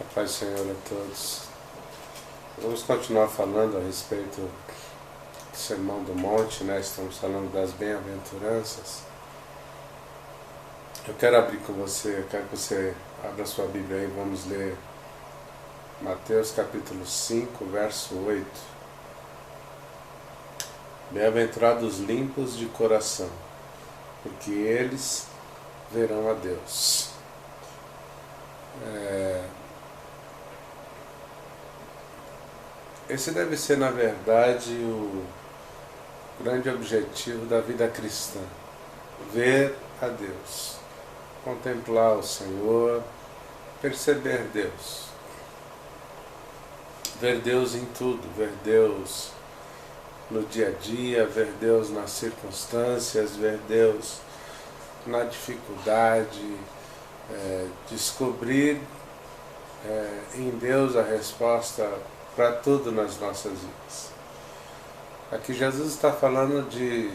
A paz do Senhor a todos. Vamos continuar falando a respeito do Sermão do Monte, né? Estamos falando das bem-aventuranças. Eu quero abrir com você, quero que você abra sua Bíblia aí, vamos ler Mateus capítulo 5, verso 8. Bem-aventurados limpos de coração, porque eles verão a Deus. Esse deve ser, na verdade, o grande objetivo da vida cristã: ver a Deus, contemplar o Senhor, perceber Deus, ver Deus em tudo, ver Deus no dia a dia, ver Deus nas circunstâncias, ver Deus na dificuldade, descobrir em Deus a resposta para tudo nas nossas vidas. Aqui Jesus está falando de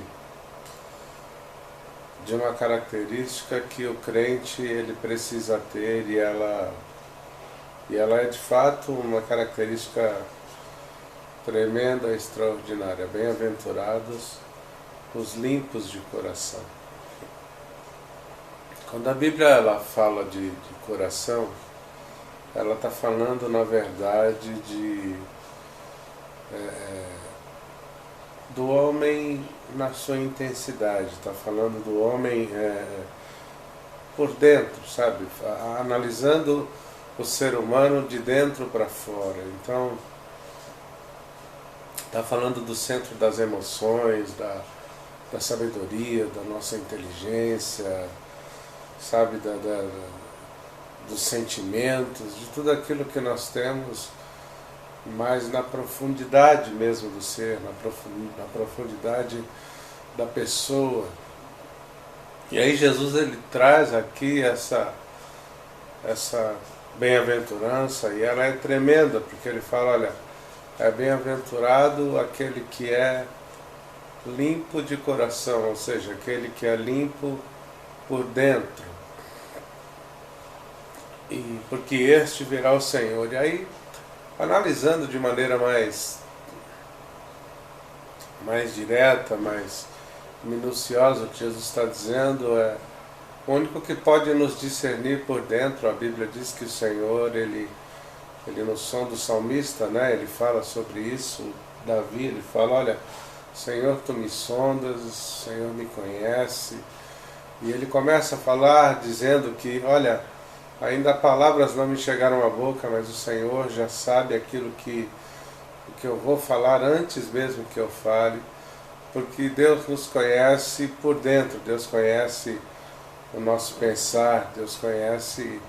uma característica que o crente ele precisa ter, e ela é de fato uma característica tremenda, extraordinária. Bem-aventurados os limpos de coração. Quando a Bíblia ela fala de coração, ela está falando, na verdade, do homem na sua intensidade, está falando do homem por dentro, sabe? Analisando o ser humano de dentro para fora. Então, está falando do centro das emoções, da sabedoria, da nossa inteligência, sabe? Dos sentimentos, de tudo aquilo que nós temos, mas na profundidade mesmo do ser, na profundidade da pessoa. E aí Jesus ele traz aqui essa bem-aventurança, e ela é tremenda, porque ele fala, olha, é bem-aventurado aquele que é limpo de coração, ou seja, aquele que é limpo por dentro, e porque este verá o Senhor. E aí, analisando de maneira mais direta, mais minuciosa, o que Jesus está dizendo o único que pode nos discernir por dentro. A Bíblia diz que o Senhor, ele no som do salmista, né, ele fala sobre isso. Davi, ele fala, olha, Senhor, tu me sondas, Senhor me conhece. E ele começa a falar dizendo que, olha, ainda palavras não me chegaram à boca, mas o Senhor já sabe aquilo que eu vou falar antes mesmo que eu fale, porque Deus nos conhece por dentro, Deus conhece o nosso pensar, Deus conhece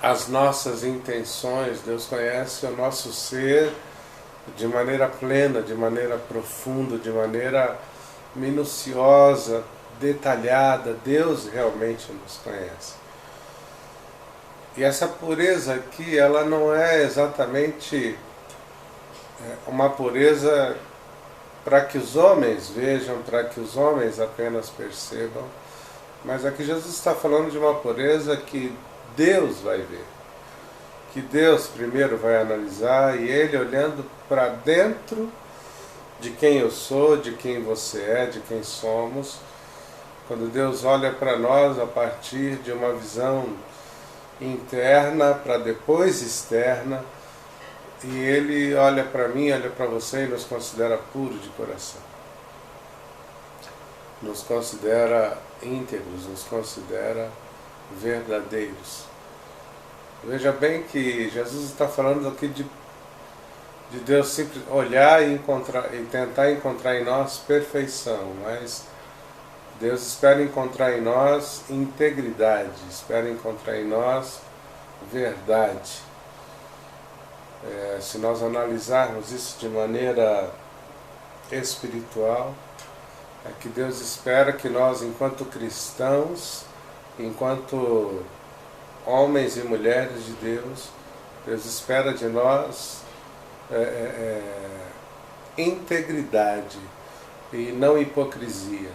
as nossas intenções, Deus conhece o nosso ser de maneira plena, de maneira profunda, de maneira minuciosa, detalhada. Deus realmente nos conhece. E essa pureza aqui, ela não é exatamente uma pureza para que os homens vejam, para que os homens apenas percebam, mas aqui Jesus está falando de uma pureza que Deus vai ver, que Deus primeiro vai analisar, e Ele olhando para dentro de quem eu sou, de quem você é, de quem somos. Quando Deus olha para nós a partir de uma visão interna para depois externa, e Ele olha para mim, olha para você e nos considera puro de coração, nos considera íntegros, nos considera verdadeiros. Veja bem que Jesus está falando aqui de Deus sempre olhar e tentar encontrar em nós perfeição, mas Deus espera encontrar em nós integridade, espera encontrar em nós verdade. Se nós analisarmos isso de maneira espiritual, é que Deus espera que nós, enquanto cristãos, enquanto homens e mulheres de Deus, Deus espera de nós integridade e não hipocrisia.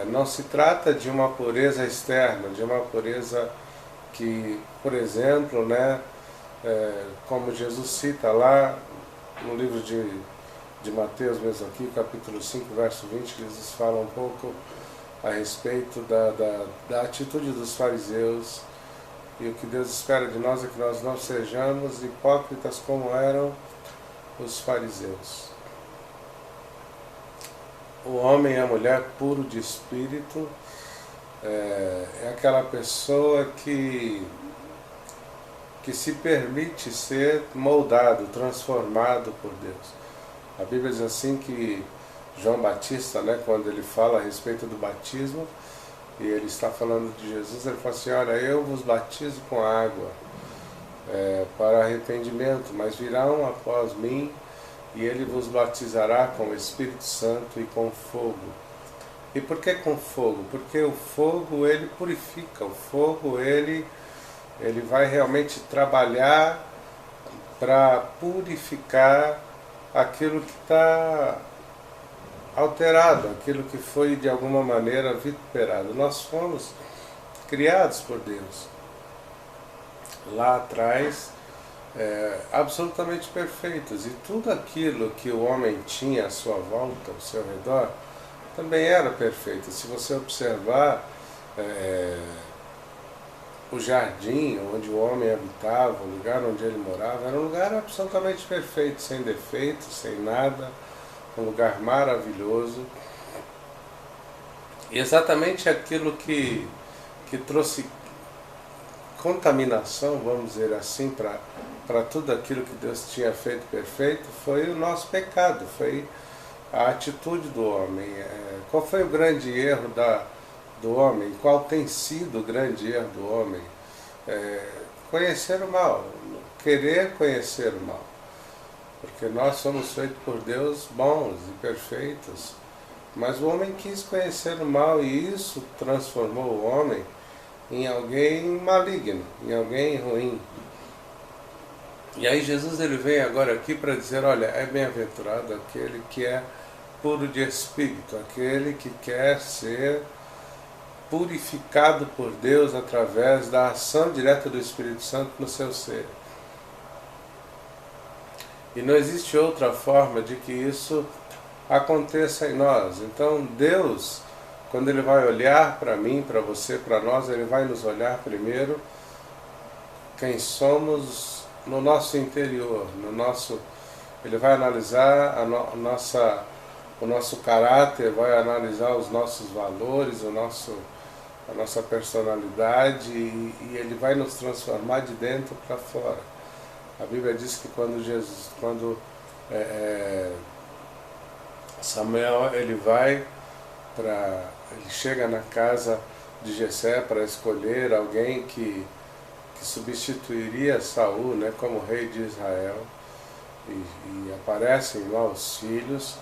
Não se trata de uma pureza externa, de uma pureza que, por exemplo, né, como Jesus cita lá no livro de Mateus mesmo aqui, capítulo 5, verso 20, Jesus fala um pouco a respeito da atitude dos fariseus, e o que Deus espera de nós é que nós não sejamos hipócritas como eram os fariseus. O homem e a mulher puro de espírito é aquela pessoa que se permite ser moldado, transformado por Deus. A Bíblia diz assim que João Batista, né, quando ele fala a respeito do batismo, e ele está falando de Jesus, ele fala assim, olha, eu vos batizo com água para arrependimento, mas virá um após mim, e ele vos batizará com o Espírito Santo e com fogo. E por que com fogo? Porque o fogo, ele purifica, o fogo, ele vai realmente trabalhar para purificar aquilo que está alterado, aquilo que foi de alguma maneira vituperado. Nós fomos criados por Deus lá atrás, absolutamente perfeitos, e tudo aquilo que o homem tinha à sua volta, ao seu redor, também era perfeito. Se você observar o jardim onde o homem habitava, o lugar onde ele morava, era um lugar absolutamente perfeito, sem defeitos, sem nada, um lugar maravilhoso. E exatamente aquilo que trouxe contaminação, vamos dizer assim, para tudo aquilo que Deus tinha feito perfeito, foi o nosso pecado, foi a atitude do homem. Qual foi o grande erro do homem? Qual tem sido o grande erro do homem? Conhecer o mal, querer conhecer o mal. Porque nós somos feitos por Deus bons e perfeitos, mas o homem quis conhecer o mal, e isso transformou o homem em alguém maligno, em alguém ruim. E aí Jesus, ele vem agora aqui para dizer, olha, é bem-aventurado aquele que é puro de espírito, aquele que quer ser purificado por Deus através da ação direta do Espírito Santo no seu ser. E não existe outra forma de que isso aconteça em nós. Então Deus, quando Ele vai olhar para mim, para você, para nós, Ele vai nos olhar primeiro quem somos no nosso interior, Ele vai analisar o nosso caráter, vai analisar os nossos valores, a nossa personalidade, e Ele vai nos transformar de dentro para fora. A Bíblia diz que quando Samuel ele chega na casa de Jessé para escolher alguém que substituiria Saul, né, como rei de Israel, e aparecem lá os filhos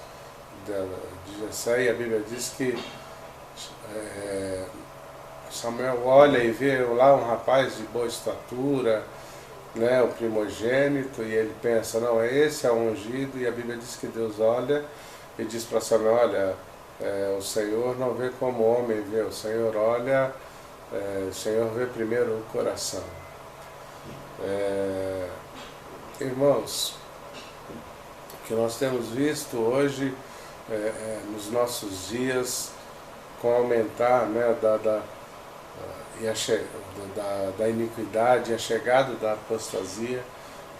de Jessé, e a Bíblia diz que Samuel olha e vê lá um rapaz de boa estatura, né, o primogênito, e ele pensa, não, esse é o ungido, e a Bíblia diz que Deus olha e diz para Samuel, olha, o Senhor não vê como o homem vê, o Senhor olha, o Senhor vê primeiro o coração. Irmãos, o que nós temos visto hoje, nos nossos dias, com o aumentar, né, da iniquidade e a chegada da apostasia,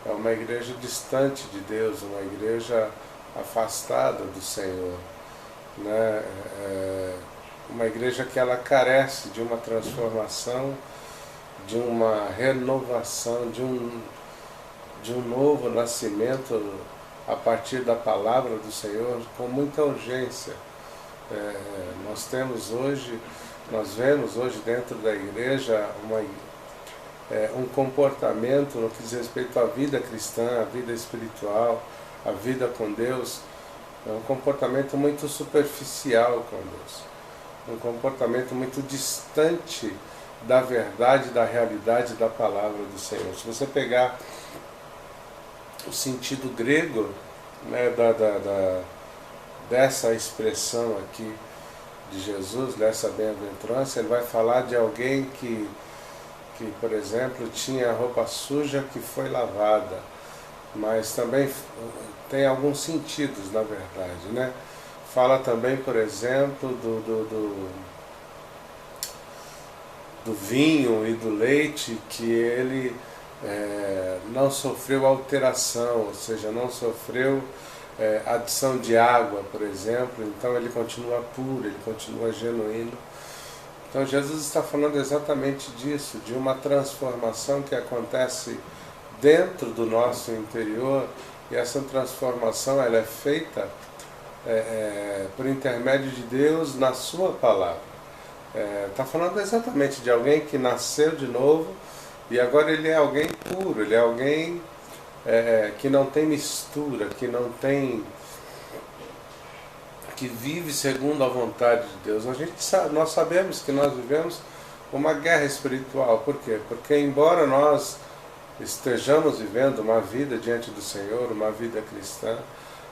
é uma igreja distante de Deus, uma igreja afastada do Senhor, né? Uma igreja que ela carece de uma transformação, de uma renovação, de um novo nascimento a partir da palavra do Senhor, com muita urgência. Nós vemos hoje dentro da igreja um comportamento no que diz respeito à vida cristã, à vida espiritual, à vida com Deus, um comportamento muito superficial com Deus, um comportamento muito distante da verdade, da realidade da palavra do Senhor. Se você pegar o sentido grego, né, dessa expressão aqui de Jesus, dessa bem-aventurança, ele vai falar de alguém que que, por exemplo, tinha roupa suja que foi lavada, mas também tem alguns sentidos, na verdade, né? Fala também, por exemplo, do vinho e do leite, que ele não sofreu alteração, ou seja, não sofreu adição de água, por exemplo, então ele continua puro, ele continua genuíno. Então Jesus está falando exatamente disso, de uma transformação que acontece dentro do nosso interior, e essa transformação ela é feita por intermédio de Deus na sua palavra. Está falando exatamente de alguém que nasceu de novo e agora ele é alguém puro, ele é alguém que não tem mistura, que não tem, que vive segundo a vontade de Deus. Nós sabemos que nós vivemos uma guerra espiritual. Por quê? Porque embora nós estejamos vivendo uma vida diante do Senhor, uma vida cristã,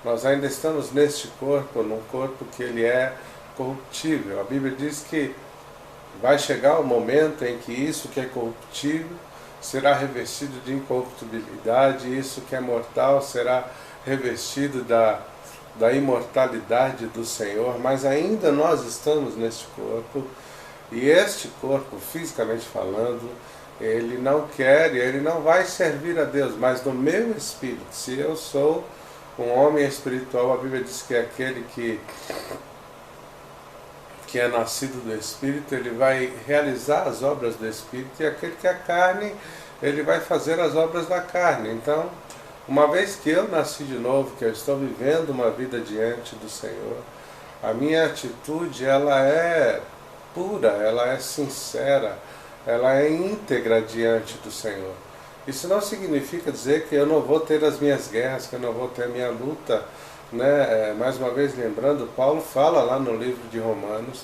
nós ainda estamos neste corpo, num corpo que ele é corruptível. A Bíblia diz que vai chegar o momento em que isso que é corruptível será revestido de incorruptibilidade, isso que é mortal será revestido da imortalidade do Senhor, mas ainda nós estamos neste corpo, e este corpo, fisicamente falando, ele não quer e ele não vai servir a Deus, mas no meu espírito, se eu sou um homem espiritual, a Bíblia diz que é aquele que é nascido do Espírito, ele vai realizar as obras do Espírito, e aquele que é carne, ele vai fazer as obras da carne. Então, uma vez que eu nasci de novo, que eu estou vivendo uma vida diante do Senhor, a minha atitude ela é pura, ela é sincera, ela é íntegra diante do Senhor. Isso não significa dizer que eu não vou ter as minhas guerras, que eu não vou ter a minha luta, né? Mais uma vez lembrando, Paulo fala lá no livro de Romanos,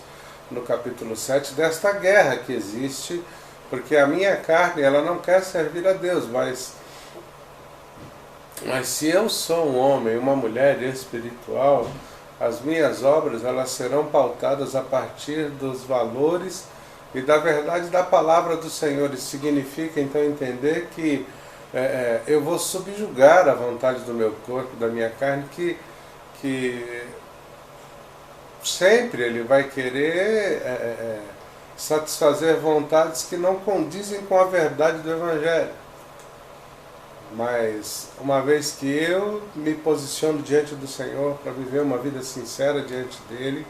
no capítulo 7, desta guerra que existe, porque a minha carne ela não quer servir a Deus, mas se eu sou um homem, uma mulher espiritual, as minhas obras elas serão pautadas a partir dos valores e da verdade da palavra do Senhor. Isso significa então entender que eu vou subjugar a vontade do meu corpo, da minha carne, que sempre ele vai querer satisfazer vontades que não condizem com a verdade do Evangelho. Mas uma vez que eu me posiciono diante do Senhor para viver uma vida sincera diante dele,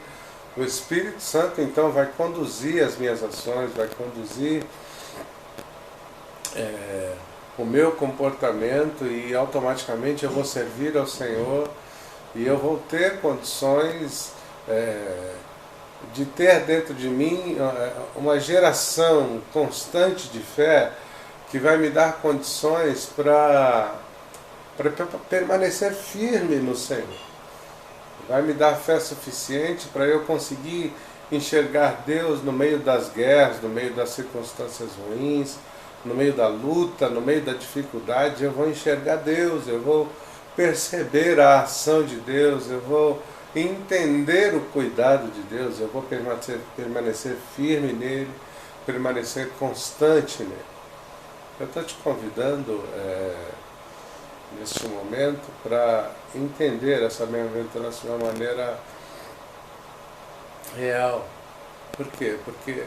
o Espírito Santo então vai conduzir as minhas ações, vai conduzir o meu comportamento, e automaticamente eu vou servir ao Senhor e eu vou ter condições de ter dentro de mim uma geração constante de fé que vai me dar condições para permanecer firme no Senhor. Vai me dar fé suficiente para eu conseguir enxergar Deus no meio das guerras, no meio das circunstâncias ruins, no meio da luta, no meio da dificuldade. Eu vou enxergar Deus, eu vou perceber a ação de Deus, eu vou entender o cuidado de Deus, eu vou permanecer firme nele, permanecer constante nele. Eu estou te convidando neste momento para entender essa bem-aventurança de uma maneira real. Por quê? Porque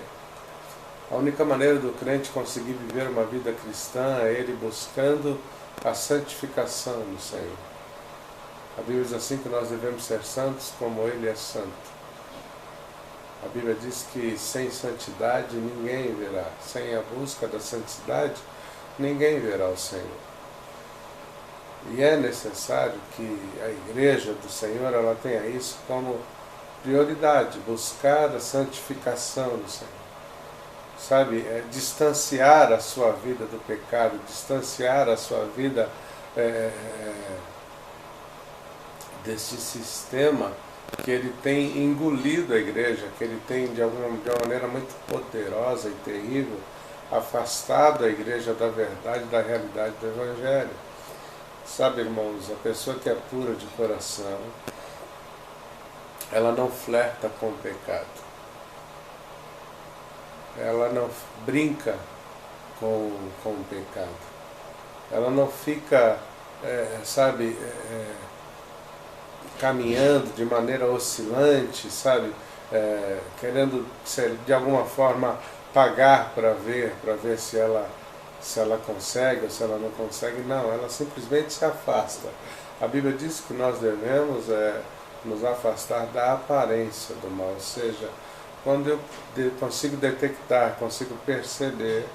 a única maneira do crente conseguir viver uma vida cristã é ele buscando a santificação no Senhor. A Bíblia diz assim que nós devemos ser santos como Ele é santo. A Bíblia diz que sem santidade ninguém verá. Sem a busca da santidade, ninguém verá o Senhor. E é necessário que a igreja do Senhor ela tenha isso como prioridade, buscar a santificação do Senhor. Sabe, distanciar a sua vida do pecado, distanciar a sua vida desse sistema que ele tem engolido a igreja, que ele tem de uma maneira muito poderosa e terrível afastado a igreja da verdade, da realidade do Evangelho. Sabe, irmãos, a pessoa que é pura de coração, ela não flerta com o pecado. Ela não brinca com o pecado. Ela não fica, caminhando de maneira oscilante, querendo de alguma forma pagar para ver se ela consegue ou se ela não consegue. Não, ela simplesmente se afasta. A Bíblia diz que nós devemos nos afastar da aparência do mal, ou seja, quando eu consigo detectar, consigo perceber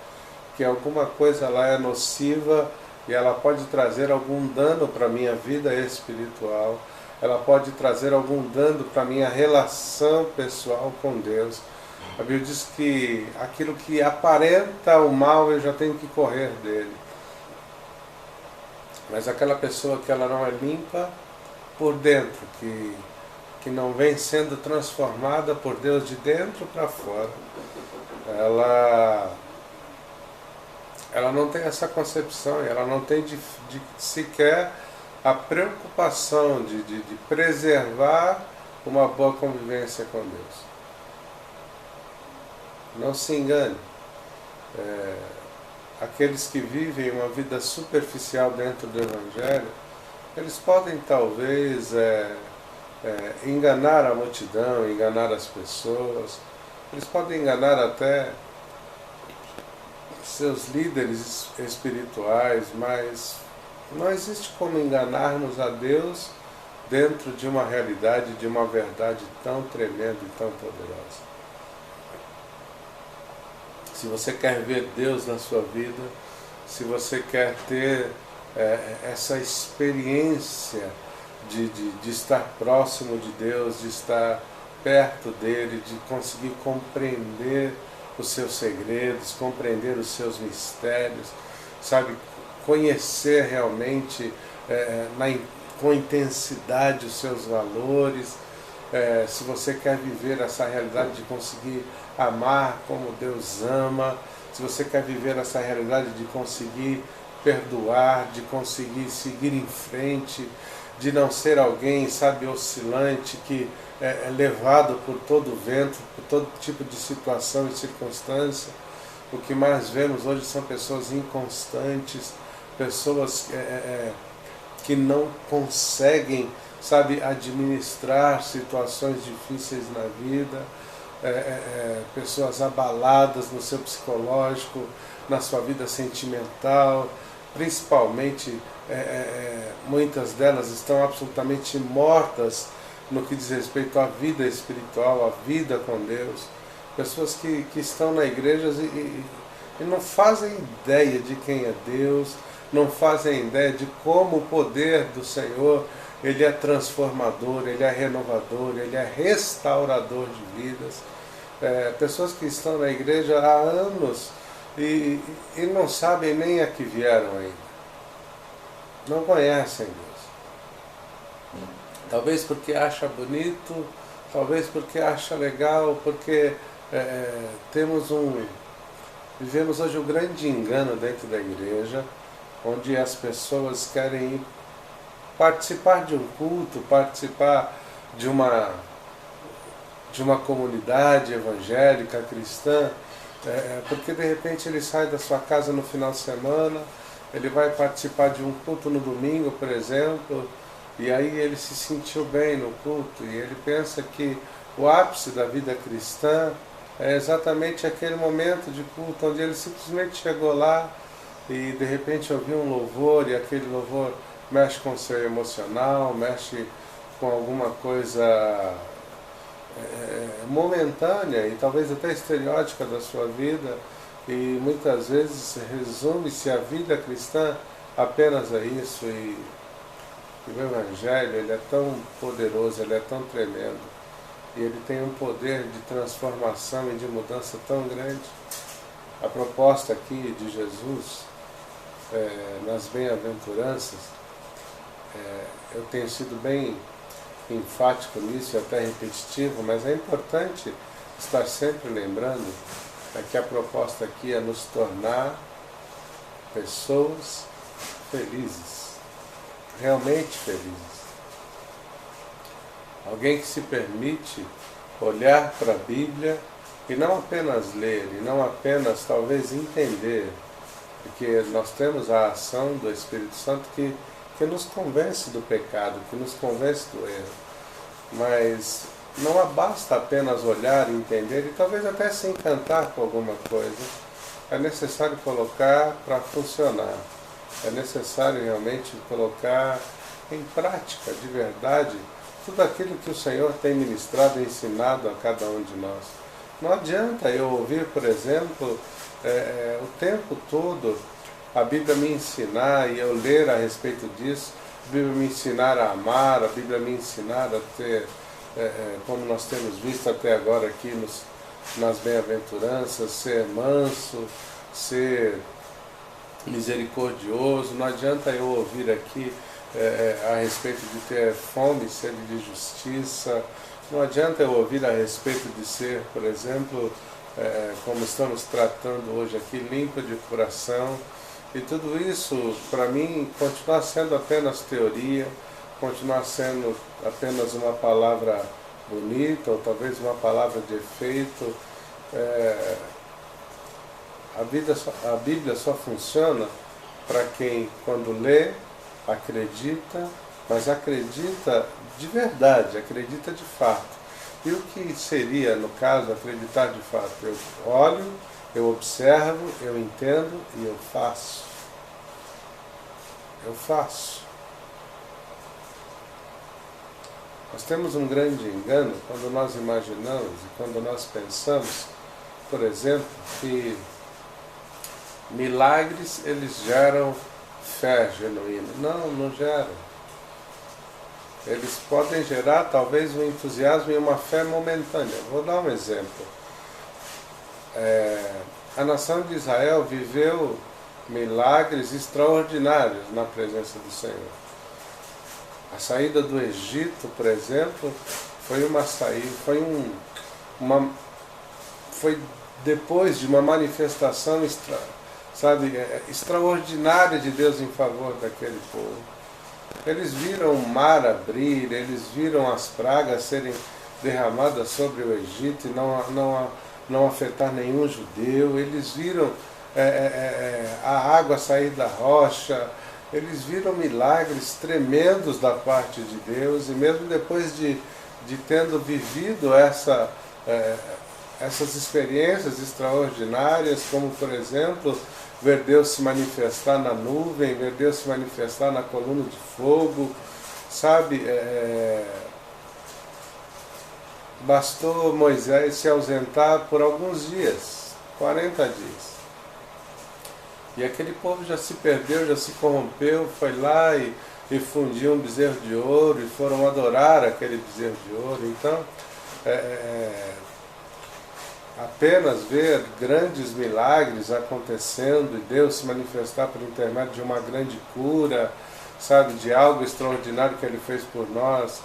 que alguma coisa lá é nociva e ela pode trazer algum dano para a minha vida espiritual, ela pode trazer algum dano para a minha relação pessoal com Deus. A Bíblia diz que aquilo que aparenta o mal eu já tenho que correr dele. Mas aquela pessoa que ela não é limpa por dentro, que não vem sendo transformada por Deus de dentro para fora, ela não tem essa concepção, ela não tem sequer a preocupação de preservar uma boa convivência com Deus. Não se engane. Aqueles que vivem uma vida superficial dentro do Evangelho, eles podem talvez enganar a multidão, enganar as pessoas, eles podem enganar até seus líderes espirituais, mas não existe como enganarmos a Deus dentro de uma realidade, de uma verdade tão tremenda e tão poderosa. Se você quer ver Deus na sua vida, se você quer ter essa experiência de estar próximo de Deus, de estar perto dele, de conseguir compreender os seus segredos, compreender os seus mistérios, conhecer realmente com intensidade os seus valores, se você quer viver essa realidade de conseguir amar como Deus ama, se você quer viver essa realidade de conseguir perdoar, de conseguir seguir em frente, de não ser alguém, oscilante, que é levado por todo o vento, por todo tipo de situação e circunstância. O que mais vemos hoje são pessoas inconstantes, pessoas que não conseguem, administrar situações difíceis na vida, pessoas abaladas no seu psicológico, na sua vida sentimental, principalmente muitas delas estão absolutamente mortas no que diz respeito à vida espiritual, à vida com Deus. Pessoas que estão na igreja e não fazem ideia de quem é Deus, não fazem ideia de como o poder do Senhor, ele é transformador, ele é renovador, ele é restaurador de vidas. Pessoas que estão na igreja há anos e não sabem nem a que vieram ainda. Não conhecem Deus. Talvez porque acha bonito, talvez porque acha legal, porque vivemos hoje um grande engano dentro da igreja, onde as pessoas querem ir participar de um culto, participar de uma comunidade evangélica, cristã, porque de repente ele sai da sua casa no final de semana, ele vai participar de um culto no domingo, por exemplo, e aí ele se sentiu bem no culto, e ele pensa que o ápice da vida cristã é exatamente aquele momento de culto onde ele simplesmente chegou lá e de repente ouviu um louvor, e aquele louvor mexe com o seu emocional, mexe com alguma coisa momentânea e talvez até estereótica da sua vida, e muitas vezes resume-se a vida cristã apenas a isso. E o Evangelho, ele é tão poderoso, ele é tão tremendo, e ele tem um poder de transformação e de mudança tão grande. A proposta aqui de Jesus nas bem-aventuranças, eu tenho sido bem enfático nisso e até repetitivo, mas é importante estar sempre lembrando que a proposta aqui é nos tornar pessoas felizes, realmente felizes. Alguém que se permite olhar para a Bíblia e não apenas ler, e não apenas talvez entender, porque nós temos a ação do Espírito Santo que nos convence do pecado, que nos convence do erro. Mas não basta apenas olhar e entender e talvez até se encantar com alguma coisa. É necessário colocar para funcionar. É necessário realmente colocar em prática, de verdade, tudo aquilo que o Senhor tem ministrado e ensinado a cada um de nós. Não adianta eu ouvir, por exemplo, o tempo todo a Bíblia me ensinar e eu ler a respeito disso, a Bíblia me ensinar a amar, a Bíblia me ensinar a ter, como nós temos visto até agora aqui nas bem-aventuranças, ser manso, ser misericordioso. Não adianta eu ouvir aqui a respeito de ter fome e sede de justiça. Não adianta eu ouvir a respeito de ser, por exemplo, como estamos tratando hoje aqui, limpo de coração. E tudo isso, para mim, continua sendo apenas teoria, continua sendo apenas uma palavra bonita, ou talvez uma palavra de efeito. A Bíblia só funciona para quem, quando lê, acredita, mas acredita de verdade, acredita de fato. E o que seria, no caso, acreditar de fato? Eu olho, eu observo, eu entendo e eu faço. Eu faço. Nós temos um grande engano quando nós imaginamos e quando nós pensamos, por exemplo, que milagres eles geram fé genuína. Não, não geram. Eles podem gerar talvez um entusiasmo e uma fé momentânea. Vou dar um exemplo. A nação de Israel viveu milagres extraordinários na presença do Senhor. A saída do Egito, por exemplo, foi uma saída, foi depois de uma manifestação extraordinária de Deus em favor daquele povo. Eles viram o mar abrir, eles viram as pragas serem derramadas sobre o Egito e não afetar nenhum judeu. Eles viram a água sair da rocha. Eles viram milagres tremendos da parte de Deus. E mesmo depois de tendo vivido essas experiências extraordinárias, como por exemplo, ver Deus se manifestar na nuvem, ver Deus se manifestar na coluna de fogo, sabe? Bastou Moisés se ausentar por alguns dias, 40 dias. E aquele povo já se perdeu, já se corrompeu, foi lá e fundiu um bezerro de ouro e foram adorar aquele bezerro de ouro. Então, apenas ver grandes milagres acontecendo e Deus se manifestar por intermédio de uma grande cura, sabe, de algo extraordinário que Ele fez por nós,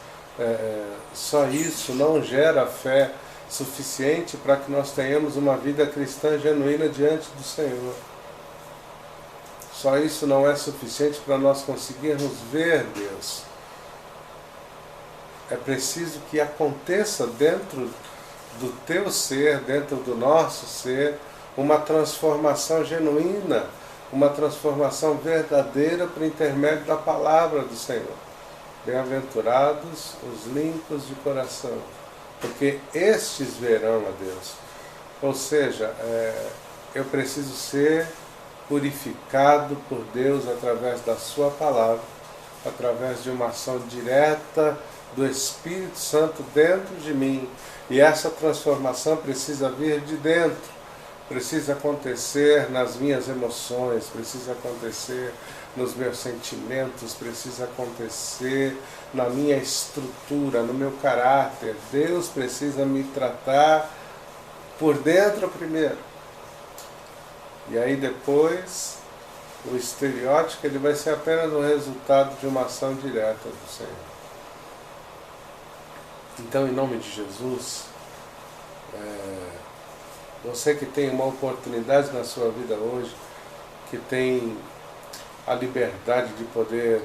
só isso não gera fé suficiente para que nós tenhamos uma vida cristã genuína diante do Senhor. Só isso não é suficiente para nós conseguirmos ver Deus. É preciso que aconteça dentro do teu ser, dentro do nosso ser, uma transformação genuína, uma transformação verdadeira por intermédio da palavra do Senhor. Bem-aventurados os limpos de coração, porque estes verão a Deus. Ou seja, eu preciso ser purificado por Deus através da sua palavra, através de uma ação direta do Espírito Santo dentro de mim. E essa transformação precisa vir de dentro, precisa acontecer nas minhas emoções, precisa acontecer nos meus sentimentos, precisa acontecer na minha estrutura, no meu caráter. Deus precisa me tratar por dentro primeiro. E aí depois, o estereótipo ele vai ser apenas o resultado de uma ação direta do Senhor. Então, em nome de Jesus, você que tem uma oportunidade na sua vida hoje, que tem a liberdade de poder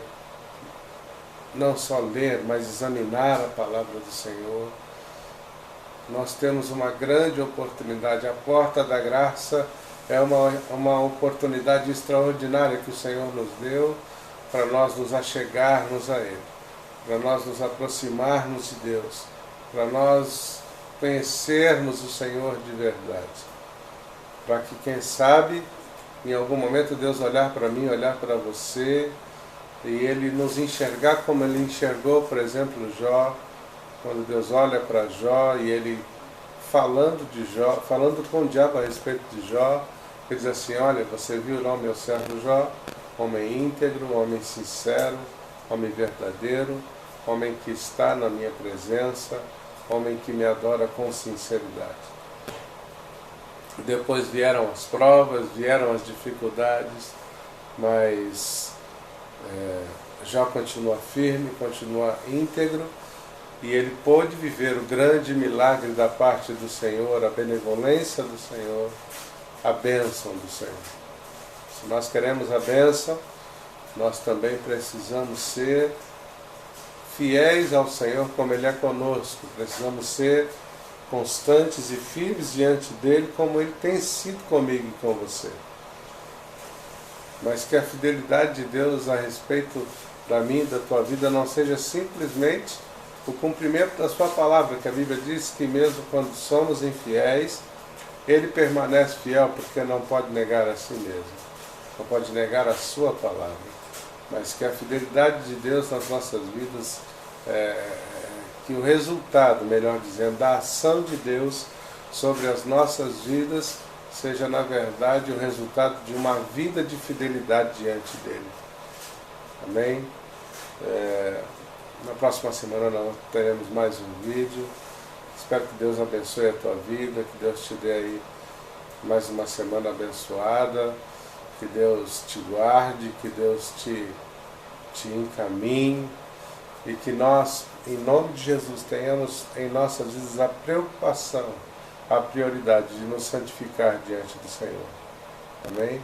não só ler, mas examinar a palavra do Senhor, nós temos uma grande oportunidade. A porta da graça é uma oportunidade extraordinária que o Senhor nos deu para nós nos achegarmos a Ele, para nós nos aproximarmos de Deus, para nós conhecermos o Senhor de verdade, para que, quem sabe, em algum momento Deus olhar para mim, olhar para você, e Ele nos enxergar como Ele enxergou, por exemplo, Jó, quando Deus olha para Jó e Ele falando de Jó, falando com o diabo a respeito de Jó, Ele diz assim: olha, você viu lá o meu servo Jó, homem íntegro, homem sincero, homem verdadeiro, homem que está na minha presença, homem que me adora com sinceridade. Depois vieram as provas, vieram as dificuldades, mas Jó continua firme, continua íntegro, e ele pôde viver o grande milagre da parte do Senhor, a benevolência do Senhor, a bênção do Senhor. Se nós queremos a bênção, nós também precisamos ser fiéis ao Senhor como Ele é conosco. Precisamos ser constantes e firmes diante dEle como Ele tem sido comigo e com você. Mas que a fidelidade de Deus a respeito da minha e da tua vida não seja simplesmente o cumprimento da sua palavra, que a Bíblia diz que mesmo quando somos infiéis, Ele permanece fiel, porque não pode negar a si mesmo, não pode negar a sua palavra. Mas que a fidelidade de Deus nas nossas vidas, que o resultado, melhor dizendo, da ação de Deus sobre as nossas vidas, seja na verdade o resultado de uma vida de fidelidade diante dEle. Amém? Na próxima semana nós teremos mais um vídeo. Espero que Deus abençoe a tua vida, que Deus te dê aí mais uma semana abençoada, que Deus te guarde, que Deus te encaminhe, e que nós, em nome de Jesus, tenhamos em nossas vidas a preocupação, a prioridade de nos santificar diante do Senhor. Amém?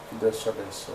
Que Deus te abençoe.